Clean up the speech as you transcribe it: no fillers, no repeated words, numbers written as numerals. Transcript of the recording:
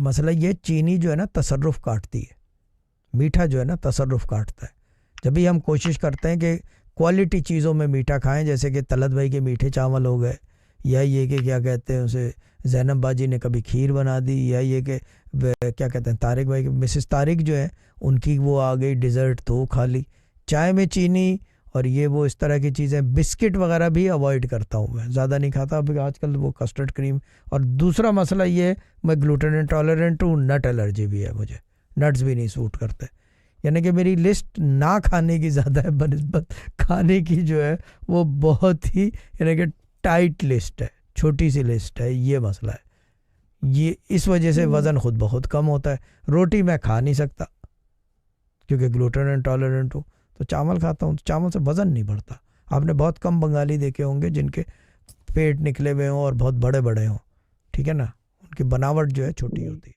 मसला ये, चीनी जो है ना तसर्रुफ काटती है, मीठा जो है ना तसर्रुफ काटता है। जब भी हम कोशिश करते हैं कि क्वालिटी चीज़ों में मीठा खाएं, जैसे कि तलत भाई के मीठे चावल हो गए, या ये कि क्या कहते हैं उसे, जैनब बाजी ने कभी खीर बना दी, या ये कि क्या कहते हैं तारिक भाई, मिसेस तारिक जो है उनकी वो आ गई डिज़र्ट तो वो खा ली। चाय में चीनी और ये वो इस तरह की चीज़ें, बिस्किट वगैरह भी अवॉइड करता हूँ मैं, ज़्यादा नहीं खाता अभी आजकल वो कस्टर्ड क्रीम। और दूसरा मसला ये है, मैं ग्लूटेन इंटॉलरेंट हूँ, नट एलर्जी भी है मुझे, नट्स भी नहीं सूट करते। यानी कि मेरी लिस्ट ना खाने की ज़्यादा है बनिस्बत खाने की, जो है वो बहुत ही यानी कि टाइट लिस्ट है, छोटी सी लिस्ट है, ये मसला है। ये इस वजह से वज़न खुद बहुत कम होता है। रोटी मैं खा नहीं सकता क्योंकि ग्लूटेन इंटॉलरेंट हूँ, तो चावल खाता हूँ, तो चावल से वज़न नहीं बढ़ता। आपने बहुत कम बंगाली देखे होंगे जिनके पेट निकले हुए हों और बहुत बड़े बड़े हों, ठीक है ना, उनकी बनावट जो है छोटी होती है।